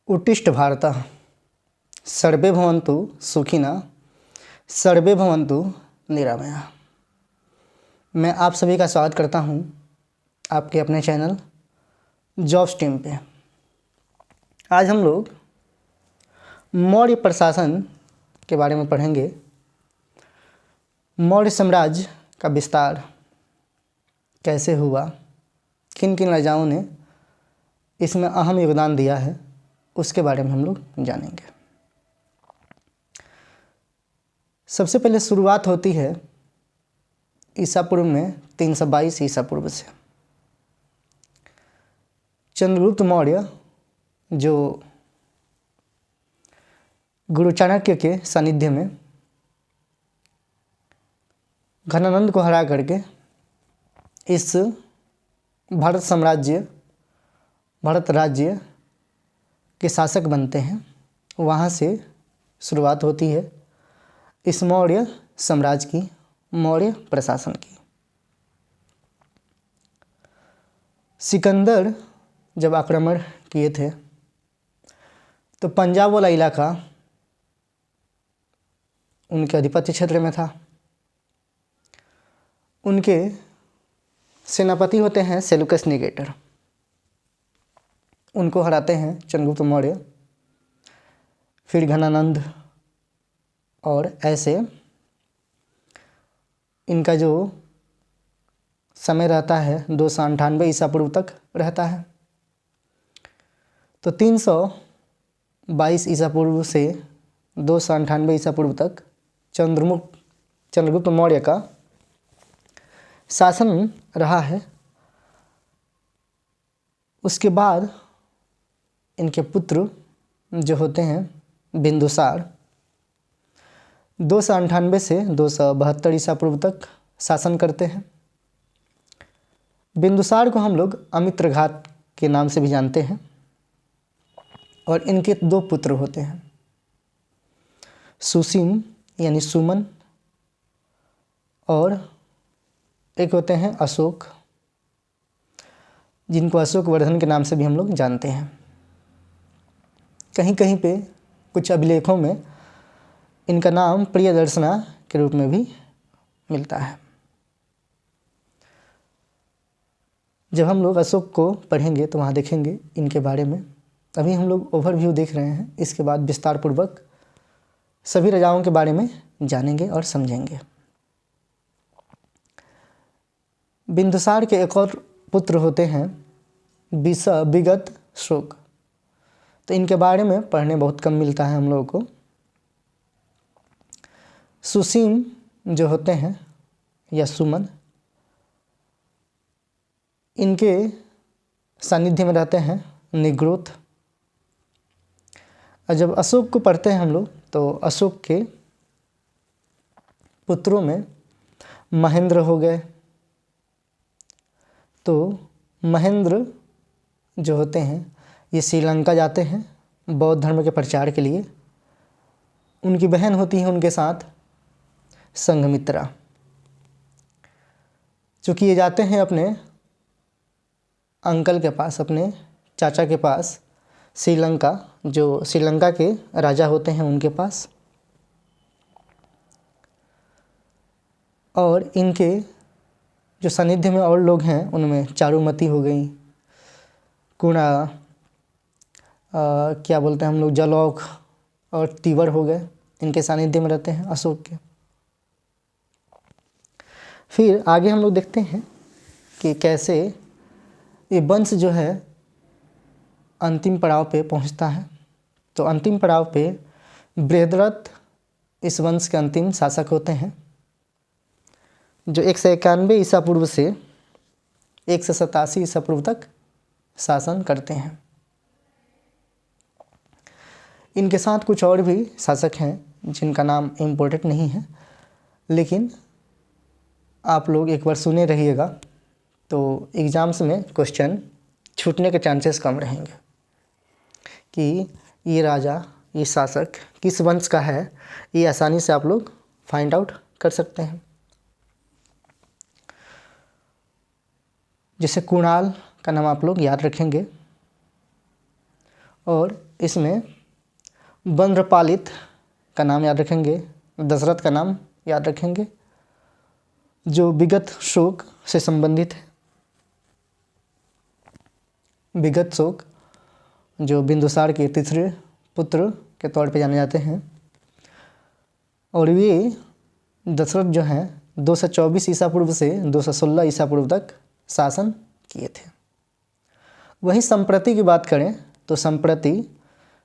उत्तिष्ठ भारतः सर्वे भवन्तु सुखिनः सर्वे भवन्तु निरामयाः। मैं आप सभी का स्वागत करता हूं आपके अपने चैनल जॉब्स टीम पे। आज हम लोग मौर्य प्रशासन के बारे में पढ़ेंगे। मौर्य साम्राज्य का विस्तार कैसे हुआ, किन किन राजाओं ने इसमें अहम योगदान दिया है, उसके बारे में हम लोग जानेंगे। सबसे पहले शुरुआत होती है ईसा पूर्व में 322 ईसा पूर्व से। चंद्रगुप्त मौर्य जो गुरु चाणक्य के सानिध्य में घनानंद को हरा करके इस भारत राज्य के शासक बनते हैं, वहाँ से शुरुआत होती है इस मौर्य साम्राज्य की, मौर्य प्रशासन की। सिकंदर जब आक्रमण किए थे तो पंजाब वाला इलाका उनके आधिपत्य क्षेत्र में था। उनके सेनापति होते हैं सेल्यूकस निकेटर, उनको हराते हैं चंद्रगुप्त मौर्य, फिर घनानंद, और ऐसे इनका जो समय रहता है 298 ईसा पूर्व तक रहता है। तो 322 ईसा पूर्व से 298 ईसा पूर्व तक चंद्रगुप्त मौर्य का शासन रहा है। उसके बाद इनके पुत्र जो होते हैं बिंदुसार 298 से 272 ईसा पूर्व तक शासन करते हैं। बिंदुसार को हम लोग अमित्रघात के नाम से भी जानते हैं, और इनके दो पुत्र होते हैं, सुसीम यानी सुमन, और एक होते हैं अशोक, जिनको अशोक वर्धन के नाम से भी हम लोग जानते हैं। कहीं कहीं पे कुछ अभिलेखों में इनका नाम प्रियदर्शना के रूप में भी मिलता है। जब हम लोग अशोक को पढ़ेंगे तो वहाँ देखेंगे इनके बारे में। अभी हम लोग ओवरव्यू देख रहे हैं, इसके बाद विस्तार पूर्वक सभी राजाओं के बारे में जानेंगे और समझेंगे। बिंदुसार के एक और पुत्र होते हैं विगत शोक, तो इनके बारे में पढ़ने बहुत कम मिलता है हम लोगों को। सुसीम जो होते हैं या सुमन, इनके सानिध्य में रहते हैं निग्रोध। और जब अशोक को पढ़ते हैं हम लोग तो अशोक के पुत्रों में महेंद्र हो गए। तो महेंद्र जो होते हैं ये श्रीलंका जाते हैं बौद्ध धर्म के प्रचार के लिए। उनकी बहन होती है उनके साथ संघमित्रा। चूँकि ये जाते हैं अपने अंकल के पास, अपने चाचा के पास श्रीलंका, जो श्रीलंका के राजा होते हैं उनके पास। और इनके जो सानिध्य में और लोग हैं उनमें चारुमती हो गई, कुणा, क्या बोलते हैं हम लोग, जलौक और तीवर हो गए, इनके सानिध्य में रहते हैं अशोक के। फिर आगे हम लोग देखते हैं कि कैसे ये वंश जो है अंतिम पड़ाव पे पहुंचता है। तो अंतिम पड़ाव पे बृहद्रथ इस वंश के अंतिम शासक होते हैं, जो 191 ईसा पूर्व से 187 ईसा पूर्व तक शासन करते हैं। इनके साथ कुछ और भी शासक हैं जिनका नाम इम्पोर्टेंट नहीं है, लेकिन आप लोग एक बार सुने रहिएगा तो एग्ज़ाम्स में क्वेश्चन छूटने के चांसेस कम रहेंगे कि ये राजा, ये शासक किस वंश का है। ये आसानी से आप लोग फाइंड आउट कर सकते हैं। जैसे कुणाल का नाम आप लोग याद रखेंगे, और इसमें बंध्रपालित का नाम याद रखेंगे, दशरथ का नाम याद रखेंगे जो विगत शोक से संबंधित है। विगत शोक जो बिंदुसार के तीसरे पुत्र के तौर पे जाने जाते हैं, और ये दशरथ जो हैं 224 ईसा पूर्व से 216 ईसा पूर्व तक शासन किए थे। वहीं संप्रति की बात करें तो संप्रति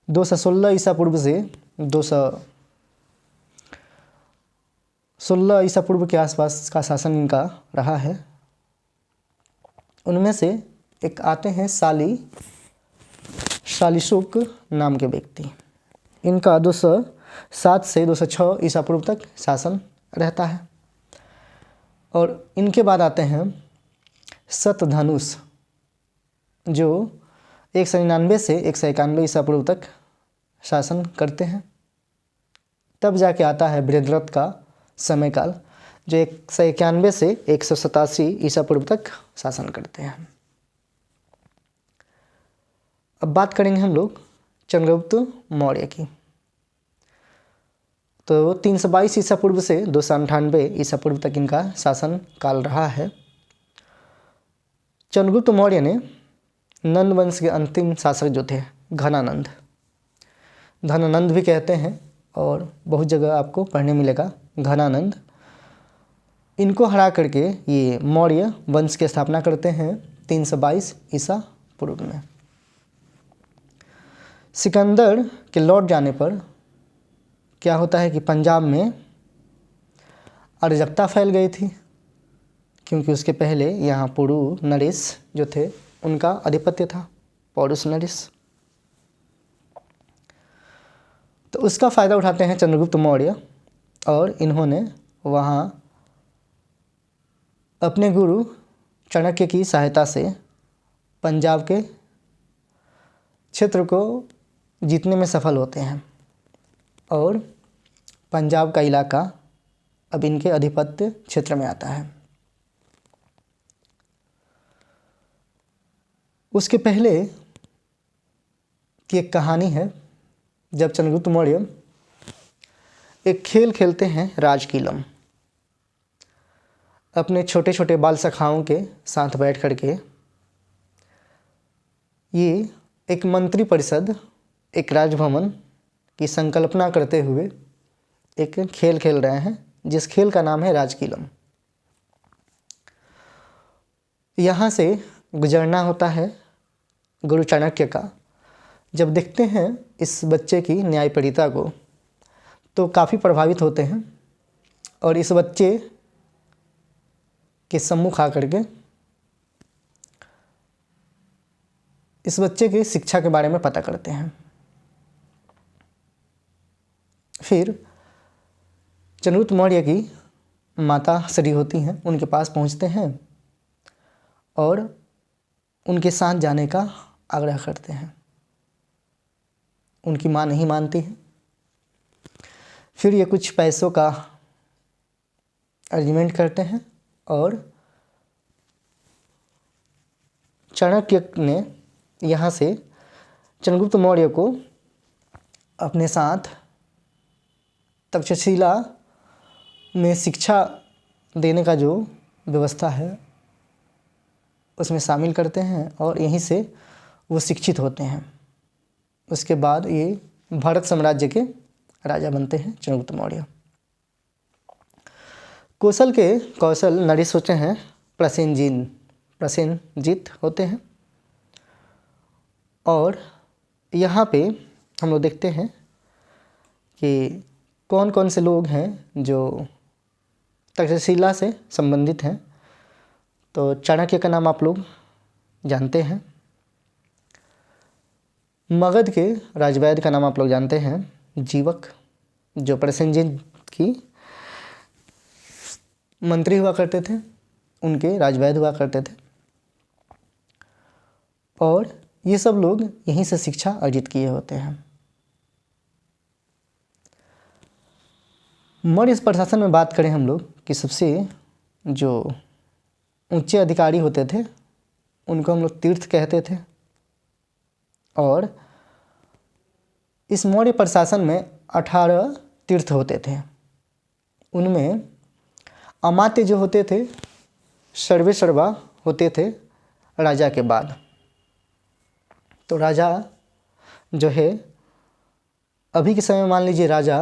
216 ईसा पूर्व से 216 ईसा पूर्व के आसपास का शासन इनका रहा है। उनमें से एक आते हैं शालीशुक नाम के व्यक्ति। इनका 207 से 206 ईसा पूर्व तक शासन रहता है। और इनके बाद आते हैं शतधनुष जो 199 से 191 ईसा पूर्व तक शासन करते हैं। तब जाके आता है बृहद्रथ का समयकाल जो 191 से 187 ईसा पूर्व तक शासन करते हैं। अब बात करेंगे हम लोग चंद्रगुप्त मौर्य की। तो 322 ईसा पूर्व से 298 ईसा पूर्व तक इनका शासन काल रहा है। चंद्रगुप्त मौर्य ने नंद वंश के अंतिम शासक जो थे घनानंद, धनानंद भी कहते हैं और बहुत जगह आपको पढ़ने मिलेगा घनानंद, इनको हरा करके ये मौर्य वंश की स्थापना करते हैं 322 ईसा पूर्व में। सिकंदर के लौट जाने पर क्या होता है कि पंजाब में अराजकता फैल गई थी, क्योंकि उसके पहले यहाँ पुरु नरेश जो थे उनका आधिपत्य था, पौरुष नरेश। तो उसका फ़ायदा उठाते हैं चंद्रगुप्त मौर्य और इन्होंने वहाँ अपने गुरु चाणक्य की सहायता से पंजाब के क्षेत्र को जीतने में सफल होते हैं और पंजाब का इलाका अब इनके आधिपत्य क्षेत्र में आता है। उसके पहले की एक कहानी है जब चंद्रगुप्त मौर्य एक खेल खेलते हैं राजकीलम, अपने छोटे छोटे बाल सखाओं के साथ बैठ कर के। ये एक मंत्री परिषद, एक राजभवन की संकल्पना करते हुए एक खेल खेल रहे हैं जिस खेल का नाम है राजकीलम। यहाँ से गुजरना होता है गुरु चाणक्य का। जब देखते हैं इस बच्चे की न्यायपरीता को तो काफ़ी प्रभावित होते हैं और इस बच्चे के सम्मुख आकर के इस बच्चे की शिक्षा के बारे में पता करते हैं। फिर चंद्रगुप्त मौर्य की माता श्री होती हैं, उनके पास पहुंचते हैं और उनके साथ जाने का आग्रह करते हैं। उनकी माँ नहीं मानती है। फिर ये कुछ पैसों का अरेंजमेंट करते हैं और चाणक्य ने यहाँ से चंद्रगुप्त मौर्य को अपने साथ तक्षशिला में शिक्षा देने का जो व्यवस्था है उसमें शामिल करते हैं और यहीं से वो शिक्षित होते हैं। उसके बाद ये भारत साम्राज्य के राजा बनते हैं चंद्रगुप्त मौर्य। कौशल नरेश होते हैं, प्रसेनजीत होते हैं। और यहाँ पे हम लोग देखते हैं कि कौन कौन से लोग हैं जो तक्षशिला से संबंधित हैं। तो चाणक्य का नाम आप लोग जानते हैं, मगध के राजवैद्य का नाम आप लोग जानते हैं, जीवक जो प्रसेनजीत की मंत्री हुआ करते थे, उनके राजवैद्य हुआ करते थे। और ये सब लोग यहीं से शिक्षा अर्जित किए होते हैं। मौर्य प्रशासन में बात करें हम लोग कि सबसे जो ऊंचे अधिकारी होते थे उनको हम लोग तीर्थ कहते थे। और इस मौर्य प्रशासन में 18 तीर्थ होते थे। उनमें अमात्य जो होते थे सर्वे सर्वा होते थे राजा के बाद। तो राजा जो है अभी के समय मान लीजिए राजा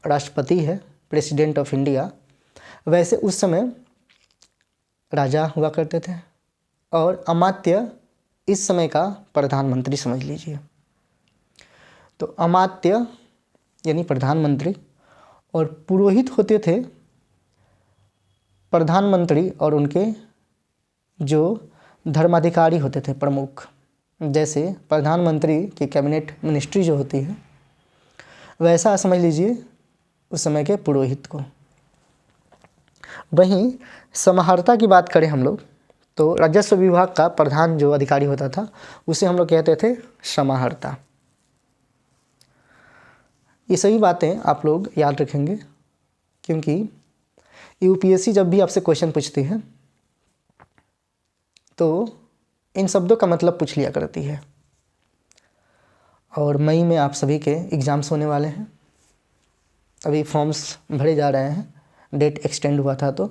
राष्ट्रपति है, प्रेसिडेंट ऑफ इंडिया, वैसे उस समय राजा हुआ करते थे। और अमात्य इस समय का प्रधानमंत्री समझ लीजिए। तो अमात्य यानी प्रधानमंत्री और पुरोहित होते थे प्रधानमंत्री और उनके जो धर्माधिकारी होते थे प्रमुख। जैसे प्रधानमंत्री की कैबिनेट मिनिस्ट्री जो होती है वैसा समझ लीजिए उस समय के पुरोहित को। वहीं समाहर्ता की बात करें हम लोग तो राजस्व विभाग का प्रधान जो अधिकारी होता था उसे हम लोग कहते थे समाहर्ता। ये सभी बातें आप लोग याद रखेंगे क्योंकि यूपीएससी जब भी आपसे क्वेश्चन पूछती है तो इन शब्दों का मतलब पूछ लिया करती है। और मई में आप सभी के एग्ज़ाम्स होने वाले हैं। अभी फॉर्म्स भरे जा रहे हैं, डेट एक्सटेंड हुआ था। तो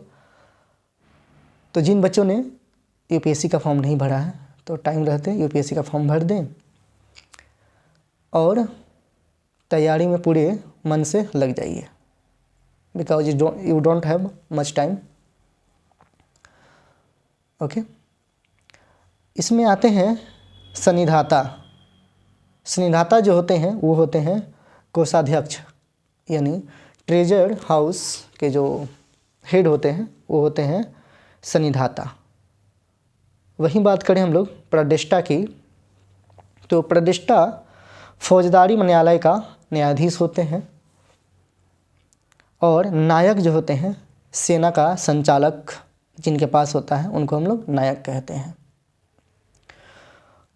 जिन बच्चों ने यूपीएससी का फॉर्म नहीं भरा है तो टाइम रहते यूपीएससी का फॉर्म भर दें और तैयारी में पूरे मन से लग जाइए because you don't have much time. Okay, इसमें आते हैं सन्निधाता। सन्निधाता जो होते हैं वो होते हैं कोषाध्यक्ष यानी ट्रेजर हाउस के जो हेड होते हैं वो होते हैं सन्निधाता। वहीं बात करें हम लोग प्रतिष्ठा की तो प्रतिष्ठा फौजदारी न्यायालय का न्यायाधीश होते हैं और नायक जो होते हैं सेना का संचालक जिनके पास होता है उनको हम लोग नायक कहते हैं।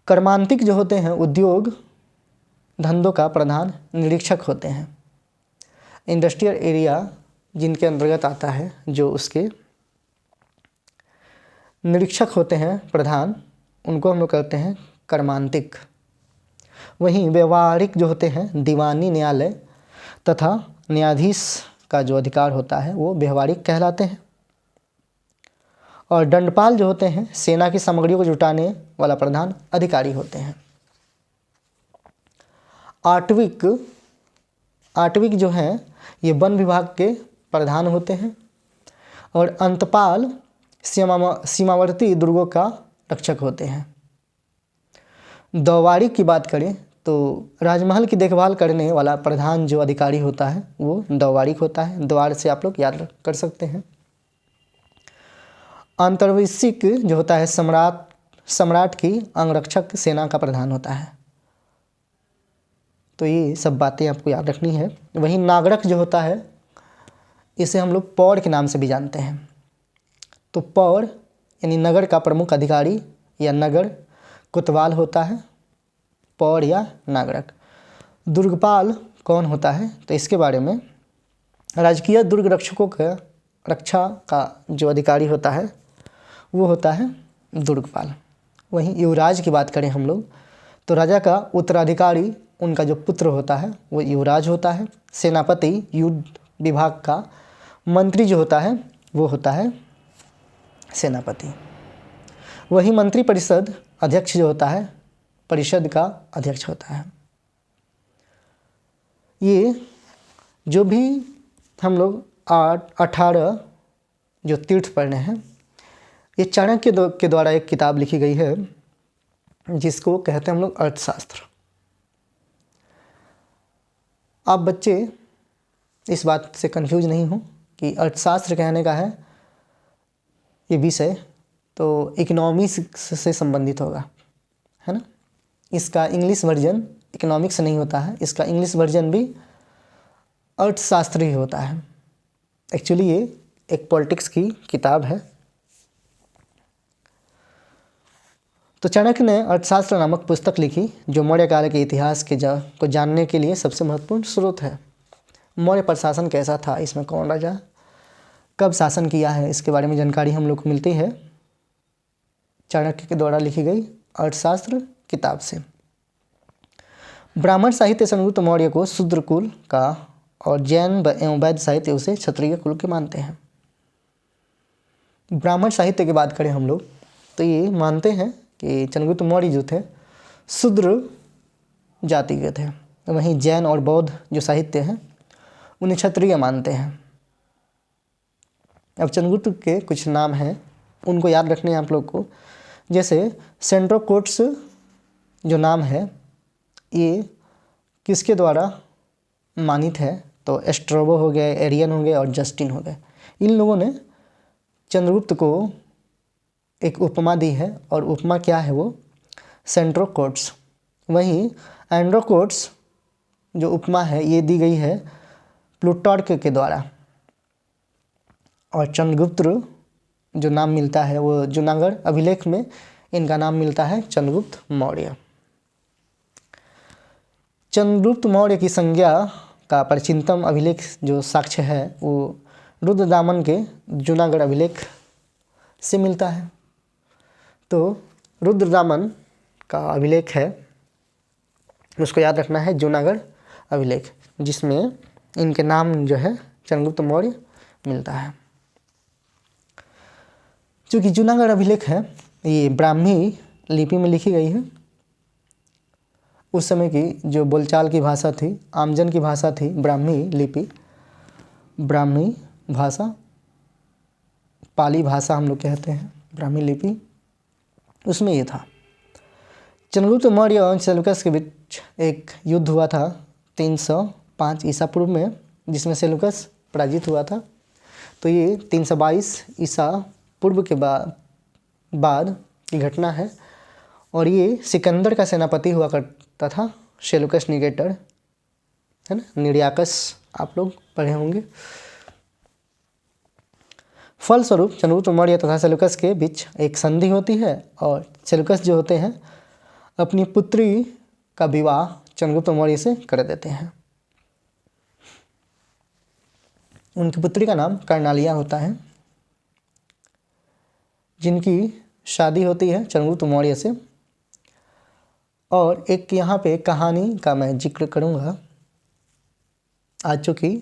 कर्मांतिक जो होते हैं उद्योग धंधों का प्रधान निरीक्षक होते हैं। इंडस्ट्रियल एरिया जिनके अंतर्गत आता है जो उसके निरीक्षक होते हैं प्रधान, उनको हम लोग कहते हैं कर्मांतिक। वहीं व्यवहारिक जो होते हैं दीवानी न्यायालय तथा न्यायाधीश का जो अधिकार होता है वो व्यवहारिक कहलाते हैं। और दंडपाल जो होते हैं सेना की सामग्रियों को जुटाने वाला प्रधान अधिकारी होते हैं। आटविक जो हैं ये वन विभाग के प्रधान होते हैं। और अंतपाल सीमावर्ती दुर्गों का रक्षक होते हैं। द्वारिक की बात करें तो राजमहल की देखभाल करने वाला प्रधान जो अधिकारी होता है वो द्वारिक होता है। द्वार से आप लोग याद कर सकते हैं। अंतर्वैशिक जो होता है सम्राट की अंगरक्षक सेना का प्रधान होता है। तो ये सब बातें आपको याद रखनी है। वहीं नागरक जो होता है इसे हम लोग पौर के नाम से भी जानते हैं। तो पौर यानी नगर का प्रमुख अधिकारी या नगर कोतवाल होता है, पौर या नागरक। दुर्गपाल कौन होता है तो इसके बारे में राजकीय दुर्ग रक्षकों का रक्षा का जो अधिकारी होता है वो होता है दुर्गपाल। वहीं युवराज की बात करें हम लोग तो राजा का उत्तराधिकारी उनका जो पुत्र होता है वो युवराज होता है। सेनापति युद्ध विभाग का मंत्री जो होता है वो होता है सेनापति। वही मंत्री परिषद अध्यक्ष जो होता है परिषद का अध्यक्ष होता है। ये जो भी हम लोग 18 जो तीर्थ पढ़ रहे हैं ये चाणक्य के द्वारा एक किताब लिखी गई है जिसको कहते हैं हम लोग अर्थशास्त्र। आप बच्चे इस बात से कंफ्यूज नहीं हो कि अर्थशास्त्र कहने का है ये विषय तो इकोनॉमिक्स से संबंधित होगा, है ना। इसका इंग्लिश वर्जन इकोनॉमिक्स नहीं होता है, इसका इंग्लिश वर्जन भी अर्थशास्त्र ही होता है। एक्चुअली ये एक पॉलिटिक्स की किताब है। तो चाणक्य ने अर्थशास्त्र नामक पुस्तक लिखी जो मौर्य काल के इतिहास को जानने के लिए सबसे महत्वपूर्ण स्रोत है। मौर्य प्रशासन कैसा था, इसमें कौन राजा कब शासन किया है, इसके बारे में जानकारी हम लोग को मिलती है चाणक्य के द्वारा लिखी गई अर्थशास्त्र किताब से। ब्राह्मण साहित्य चंद्रगुप्त मौर्य को शूद्र कुल का और जैन एवं वैद्य साहित्य उसे क्षत्रिय कुल के मानते हैं। ब्राह्मण साहित्य की बात करें हम लोग तो ये मानते हैं कि चंद्रगुप्त मौर्य जो थे शूद्र जाति के थे। वहीं जैन और बौद्ध जो साहित्य हैं उन्हें क्षत्रिय मानते हैं। अब चंद्रगुप्त के कुछ नाम हैं, उनको याद रखने हैं आप लोग को। जैसे सेंड्रोकोट्स जो नाम है ये किसके द्वारा मानित है, तो एस्ट्रोबो हो गए, एरियन हो गए और जस्टिन हो गए। इन लोगों ने चंद्रगुप्त को एक उपमा दी है और उपमा क्या है, वो सेंड्रोकोट्स। वहीं एंड्रोकोट्स जो उपमा है ये दी गई है प्लूटार्क के द्वारा। और चंद्रगुप्त जो नाम मिलता है वो जूनागढ़ अभिलेख में इनका नाम मिलता है चंद्रगुप्त मौर्य। चंद्रगुप्त मौर्य की संज्ञा का प्राचीनतम अभिलेख जो साक्ष्य है वो रुद्रदामन के जूनागढ़ अभिलेख से मिलता है। तो रुद्रदामन का अभिलेख है, उसको याद रखना है, जूनागढ़ अभिलेख, जिसमें इनके नाम जो है चंद्रगुप्त मौर्य मिलता है। चूँकि जूनागढ़ अभिलेख है ये ब्राह्मी लिपि में लिखी गई है। उस समय की जो बोलचाल की भाषा थी, आमजन की भाषा थी ब्राह्मी लिपि, ब्राह्मी भाषा, पाली भाषा हम लोग कहते हैं ब्राह्मी लिपि, उसमें ये था। चंद्रगुप्त मौर्य और सेल्यूकस के बीच एक युद्ध हुआ था 305 ईसा पूर्व में, जिसमें सेल्यूकस पराजित हुआ था। तो ये 322 ईसा पूर्व के बाद की घटना है। और ये सिकंदर का सेनापति हुआ करता था, सेल्यूकस निकेटर, है ना, निर्याकस आप लोग पढ़े होंगे। फलस्वरूप चंद्रगुप्त मौर्य तथा सेल्यूकस के बीच एक संधि होती है और सेल्यूकस जो होते हैं अपनी पुत्री का विवाह चंद्रगुप्त मौर्य से कर देते हैं। उनकी पुत्री का नाम कर्णालिया होता है, जिनकी शादी होती है चंद्रगुप्त मौर्य से। और एक यहाँ पे कहानी का मैं जिक्र करूँगा। आज चूँकि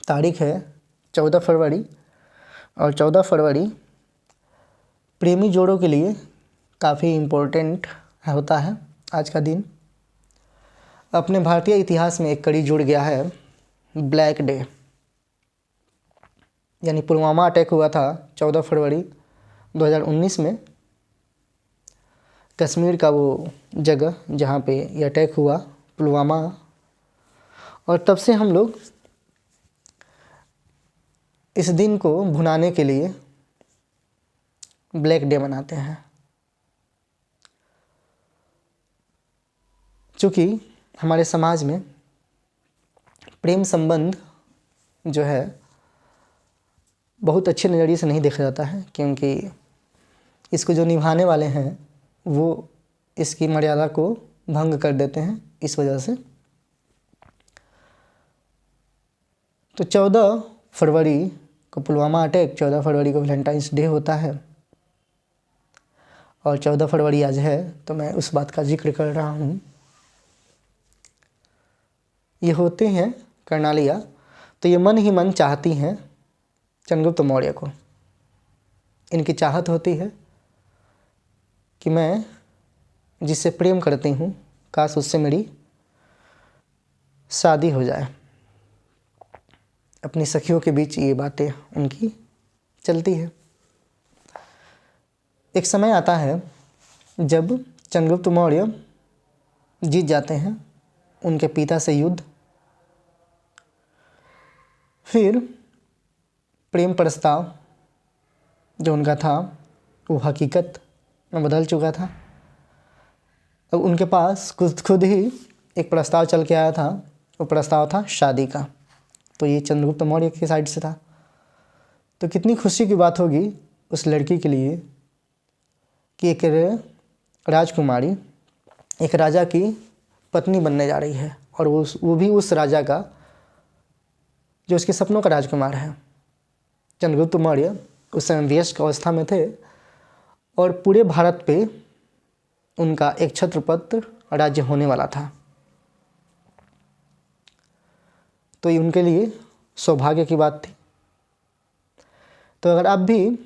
तारीख है 14 फरवरी और 14 फरवरी प्रेमी जोड़ों के लिए काफ़ी इम्पोर्टेंट होता है आज का दिन। अपने भारतीय इतिहास में एक कड़ी जुड़ गया है ब्लैक डे, यानी पुलवामा अटैक हुआ था 14 फरवरी 2019 में। कश्मीर का वो जगह जहाँ पे ये अटैक हुआ, पुलवामा, और तब से हम लोग इस दिन को भुनाने के लिए ब्लैक डे मनाते हैं। चूँकि हमारे समाज में प्रेम संबंध जो है बहुत अच्छे नज़रिए से नहीं देखा जाता है, क्योंकि इसको जो निभाने वाले हैं वो इसकी मर्यादा को भंग कर देते हैं। इस वजह से तो 14 फरवरी को पुलवामा अटैक, 14 फरवरी को वैलेंटाइंस डे होता है और 14 फरवरी आज है, तो मैं उस बात का जिक्र कर रहा हूँ। ये होते हैं कर्णालिया, तो ये मन ही मन चाहती हैं चंद्रगुप्त मौर्य को। इनकी चाहत होती है कि मैं जिससे प्रेम करती हूँ काश उससे मेरी शादी हो जाए। अपनी सखियों के बीच ये बातें उनकी चलती है। एक समय आता है जब चंद्रगुप्त मौर्य जीत जाते हैं उनके पिता से युद्ध। फिर प्रेम प्रस्ताव जो उनका था वो हकीकत में बदल चुका था। अब उनके पास खुद ही एक प्रस्ताव चल के आया था, वो प्रस्ताव था शादी का। तो ये चंद्रगुप्त मौर्य की साइड से था। तो कितनी खुशी की बात होगी उस लड़की के लिए कि एक राजकुमारी एक राजा की पत्नी बनने जा रही है, और वो भी उस राजा का जो उसके सपनों का राजकुमार है। चंद्रगुप्त मौर्य उस समय वयस्क अवस्था में थे और पूरे भारत पे उनका एक छत्रपत्र राज्य होने वाला था। तो ये उनके लिए सौभाग्य की बात थी। तो अगर आप भी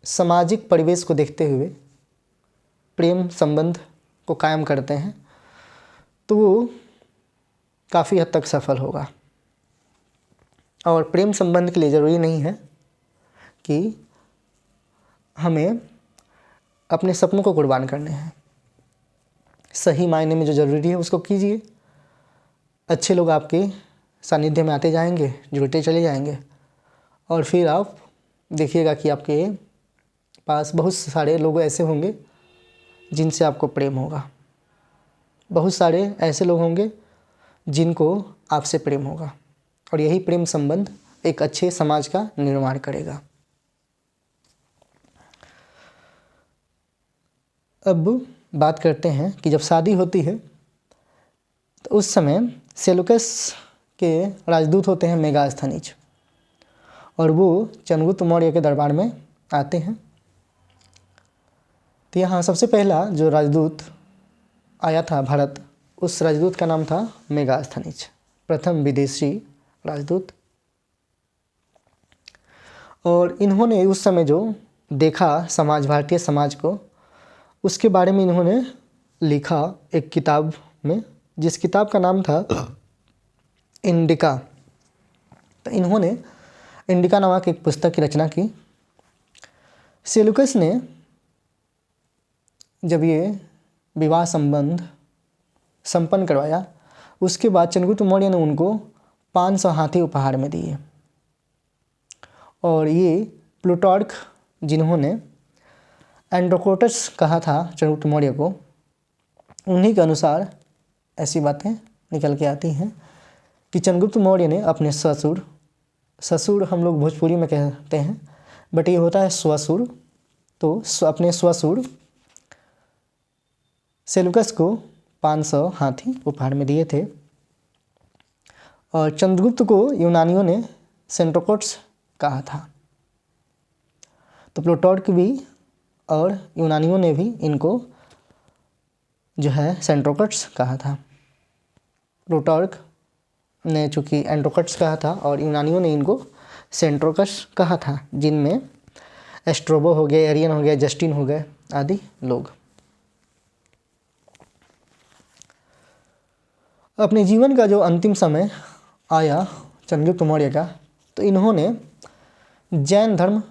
सामाजिक परिवेश को देखते हुए प्रेम संबंध को कायम करते हैं तो वो काफ़ी हद तक सफल होगा। और प्रेम संबंध के लिए ज़रूरी नहीं है कि हमें अपने सपनों को कुर्बान करने हैं। सही मायने में जो ज़रूरी है उसको कीजिए। अच्छे लोग आपके सानिध्य में आते जाएंगे, जुड़ते चले जाएंगे, और फिर आप देखिएगा कि आपके पास बहुत सारे लोग ऐसे होंगे जिनसे आपको प्रेम होगा। बहुत सारे ऐसे लोग होंगे जिनको आपसे प्रेम होगा, और यही प्रेम संबंध एक अच्छे समाज का निर्माण करेगा। अब बात करते हैं कि जब शादी होती है तो उस समय सेलुकस के राजदूत होते हैं मेगास्थनीज, और वो चंद्रगुप्त मौर्य के दरबार में आते हैं। तो यहाँ सबसे पहला जो राजदूत आया था भारत, उस राजदूत का नाम था मेगास्थनीज, प्रथम विदेशी राजदूत। और इन्होंने उस समय जो देखा समाज, भारतीय समाज को, उसके बारे में इन्होंने लिखा एक किताब में, जिस किताब का नाम था इंडिका। तो इन्होंने इंडिका नामक एक पुस्तक की रचना की। सेलुकस ने जब ये विवाह संबंध संपन्न करवाया, उसके बाद चंद्रगुप्त मौर्य ने उनको 500 हाथी उपहार में दिए। और ये प्लूटार्क, जिन्होंने एंड्रोकोटस कहा था चंद्रगुप्त मौर्य को, उन्हीं के अनुसार ऐसी बातें निकल के आती हैं कि चंद्रगुप्त मौर्य ने अपने ससुर हम लोग भोजपुरी में कहते हैं, बट ये होता है स्वसुर। तो अपने स्वसुर सेलुकस को 500 हाथी उपहार में दिए थे। और चंद्रगुप्त को यूनानियों ने सेंट्रोकोट्स कहा था। तो प्लूटार्क भी और यूनानियों ने भी इनको जो है सेंट्रोकोट्स कहा था। प्लूटार्क ने चूँकि एंट्रोकोट्स कहा था और यूनानियों ने इनको सेंट्रोकस कहा था, जिनमें एस्ट्रोबो हो गए, एरियन हो गए, जस्टिन हो गए आदि लोग। अपने जीवन का जो अंतिम समय आया चंद्रगुप्त मौर्य का, तो इन्होंने जैन धर्म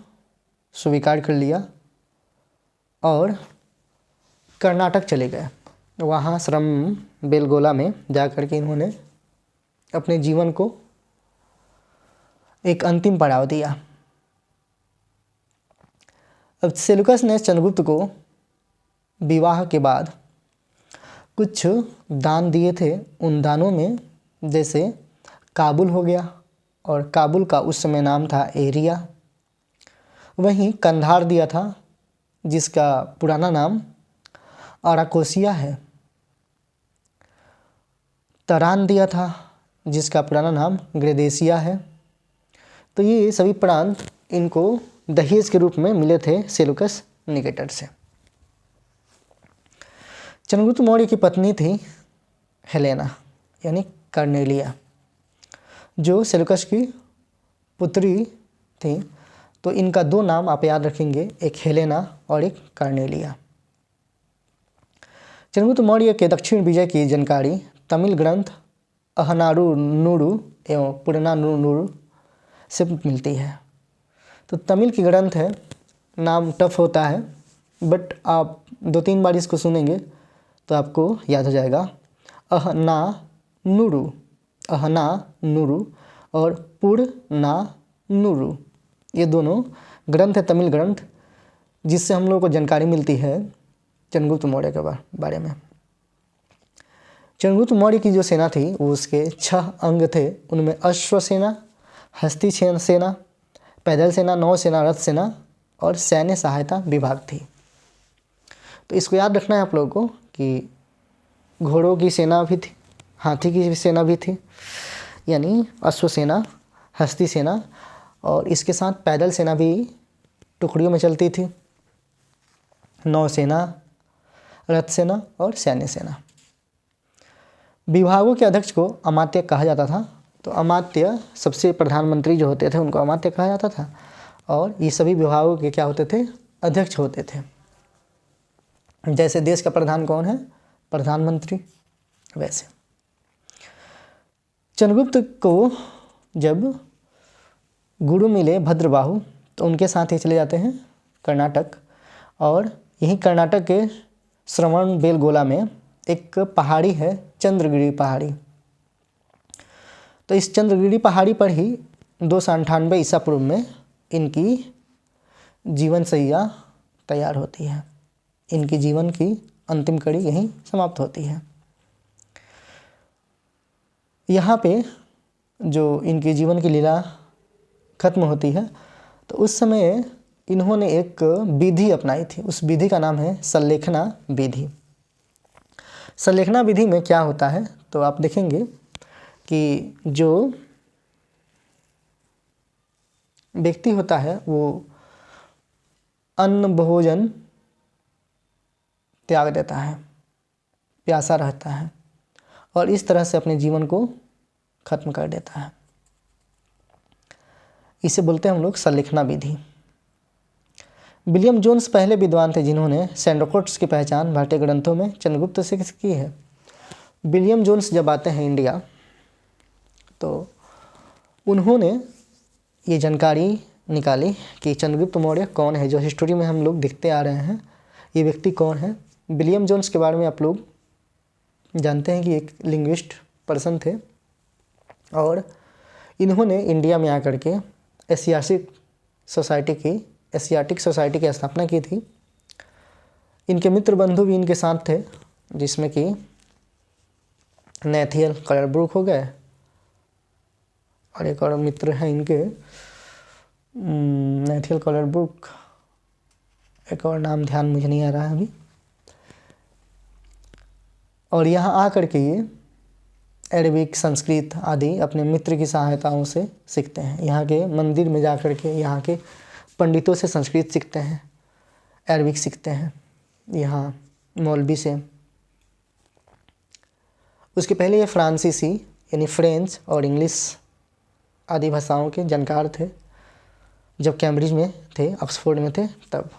स्वीकार कर लिया और कर्नाटक चले गए। वहाँ श्रम बेलगोला में जा कर के इन्होंने अपने जीवन को एक अंतिम पड़ाव दिया। अब सेलुकस ने चंद्रगुप्त को विवाह के बाद कुछ दान दिए थे। उन दानों में जैसे काबुल हो गया, और काबुल का उस समय नाम था एरिया। वहीं कंधार दिया था, जिसका पुराना नाम अराकोसिया है। तरान दिया था, जिसका पुराना नाम ग्रेदेसिया है। तो ये सभी प्रांत इनको दहेज के रूप में मिले थे सेलुकस निकेटर से। चंद्रगुप्त मौर्य की पत्नी थी हेलेना, यानी कर्नेलिया, जो सेलुकस की पुत्री थी। तो इनका 2 नाम आप याद रखेंगे, एक हेलेना और एक कर्नेलिया। चंद्रगुप्त मौर्य के दक्षिण विजय की जानकारी तमिल ग्रंथ अहनानुरू एवं पुरानानुरू से मिलती है। तो तमिल की ग्रंथ है, नाम टफ होता है, बट आप 2-3 बार इसको सुनेंगे तो आपको याद हो जाएगा। अहनानुरू और पुरनानुरू, ये दोनों ग्रंथ है तमिल ग्रंथ, जिससे हम लोग को जानकारी मिलती है चंद्रगुप्त मौर्य के बारे में। चंद्रगुप्त मौर्य की जो सेना थी वो उसके 6 अंग थे। उनमें अश्व सेना, हस्ती सेना, पैदल सेना, नौ सेना, रथ सेना और सैन्य सहायता विभाग थी। तो इसको याद रखना है आप लोगों को कि घोड़ों की सेना भी थी, हाथी की सेना भी थी, यानी अश्व सेना, हस्ती सेना, और इसके साथ पैदल सेना भी टुकड़ियों में चलती थी, नौ सेना, रथ सेना और सैन्य सेना। विभागों के अध्यक्ष को अमात्य कहा जाता था। तो अमात्य सबसे प्रधानमंत्री जो होते थे उनको अमात्य कहा जाता था, और ये सभी विभागों के क्या होते थे? अध्यक्ष होते थे। जैसे देश का प्रधान कौन है? प्रधानमंत्री। वैसे चंद्रगुप्त को जब गुरु मिले भद्रबाहु तो उनके साथ ही चले जाते हैं कर्नाटक, और यहीं कर्नाटक के श्रवण बेलगोला में एक पहाड़ी है चंद्रगिरी पहाड़ी। तो इस चंद्रगिरी पहाड़ी पर ही 298 ईसा पूर्व में इनकी जीवनशैया तैयार होती है। इनकी जीवन की अंतिम कड़ी यहीं समाप्त होती है। यहाँ पे जो इनकी जीवन की लीला खत्म होती है तो उस समय इन्होंने एक विधि अपनाई थी। उस विधि का नाम है संलेखना विधि। संलेखना विधि में क्या होता है तो आप देखेंगे कि जो व्यक्ति होता है वो अन्न भोजन त्याग देता है, प्यासा रहता है और इस तरह से अपने जीवन को खत्म कर देता है। इसे बोलते हैं हम लोग संलेखना विधि। विलियम जोन्स पहले विद्वान थे जिन्होंने सैंडोकोट्स की पहचान भारतीय ग्रंथों में चंद्रगुप्त से की है। विलियम जोन्स जब आते हैं इंडिया तो उन्होंने ये जानकारी निकाली कि चंद्रगुप्त मौर्य कौन है, जो हिस्ट्री में हम लोग देखते आ रहे हैं ये व्यक्ति कौन है। विलियम जोन्स के बारे में आप लोग जानते हैं कि एक लिंग्विस्ट पर्सन थे, और इन्होंने इंडिया में आकर के एशियाटिक सोसाइटी की स्थापना की थी। इनके मित्र बंधु भी इनके साथ थे, जिसमें कि नेथियल कलरब्रुक हो गए, और एक और मित्र हैं इनके नेथियल कलरब्रुक, एक और नाम ध्यान मुझे नहीं आ रहा है अभी। और यहाँ आकर के ये अरबिक, संस्कृत आदि अपने मित्र की सहायताओं से सीखते हैं। यहाँ के मंदिर में जाकर के यहाँ के पंडितों से संस्कृत सीखते हैं, अरबिक सीखते हैं यहाँ मौलवी से। उसके पहले ये फ्रांसीसी यानी फ्रेंच और इंग्लिश आदि भाषाओं के जानकार थे जब कैम्ब्रिज में थे, ऑक्सफोर्ड में थे तब।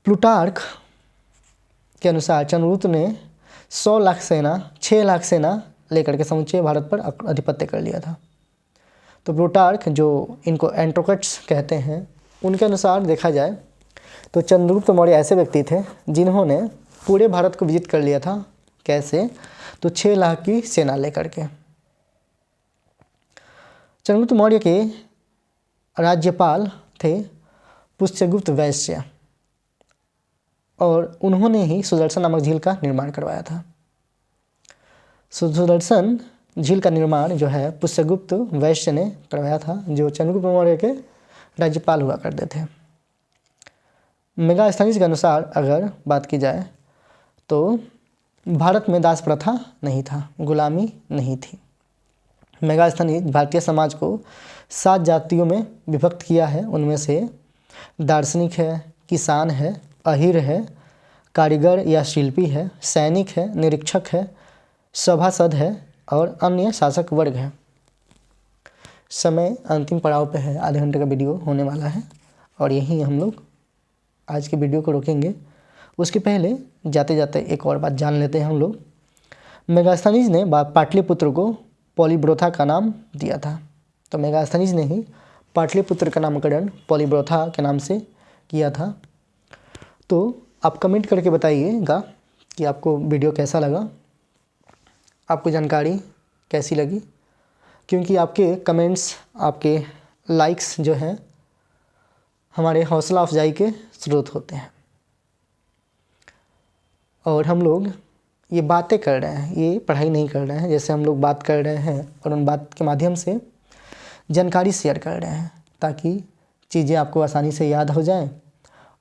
प्लूटार्क के अनुसार चंद्रगुप्त ने 100 लाख सेना 6 लाख सेना लेकर के समूचे भारत पर आधिपत्य कर लिया था। तो प्लूटार्क, जो इनको एंट्रोकट्स कहते हैं, उनके अनुसार देखा जाए तो चंद्रगुप्त मौर्य ऐसे व्यक्ति थे जिन्होंने पूरे भारत को विजित कर लिया था। कैसे? तो 6 लाख की सेना लेकर के। चंद्रगुप्त मौर्य के राज्यपाल थे पुष्यगुप्त वैश्य, और उन्होंने ही सुदर्शन नामक झील का निर्माण करवाया था। सुदर्शन झील का निर्माण जो है पुष्यगुप्त वैश्य ने करवाया था, जो चंद्रगुप्त मौर्य के राज्यपाल हुआ करते थे। मेगास्थनीज के अनुसार अगर बात की जाए तो भारत में दास प्रथा नहीं था, गुलामी नहीं थी। मेगास्थनीज भारतीय समाज को 7 जातियों में विभक्त किया है। उनमें से दार्शनिक है, किसान है, अहीर है, कारीगर या शिल्पी है, सैनिक है, निरीक्षक है, सभासद है और अन्य शासक वर्ग है। समय अंतिम पड़ाव पे है, आधे घंटे का वीडियो होने वाला है और यहीं हम लोग आज के वीडियो को रोकेंगे। उसके पहले जाते जाते एक और बात जान लेते हैं हम लोग। मेगास्थनीज ने पाटलिपुत्र को पॉलीब्रोथा का नाम दिया था। तो मेगास्थनीज ने ही पाटलिपुत्र का नामकरण पॉलीब्रोथा के नाम से किया था। तो आप कमेंट करके बताइएगा कि आपको वीडियो कैसा लगा, आपको जानकारी कैसी लगी, क्योंकि आपके कमेंट्स, आपके लाइक्स जो हैं हमारे हौसला अफजाई के स्रोत होते हैं। और हम लोग ये बातें कर रहे हैं, ये पढ़ाई नहीं कर रहे हैं। जैसे हम लोग बात कर रहे हैं और उन बात के माध्यम से जानकारी शेयर कर रहे हैं ताकि चीज़ें आपको आसानी से याद हो जाएं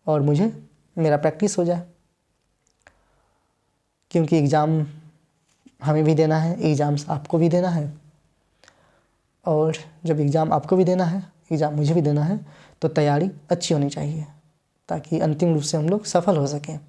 और मुझे मेरा प्रैक्टिस हो जाए। क्योंकि एग्ज़ाम हमें भी देना है, एग्ज़ाम्स आपको भी देना है, और जब एग्ज़ाम आपको भी देना है, एग्ज़ाम मुझे भी देना है, तो तैयारी अच्छी होनी चाहिए। ताकि अंतिम रूप से हम लोग सफल हो सकें।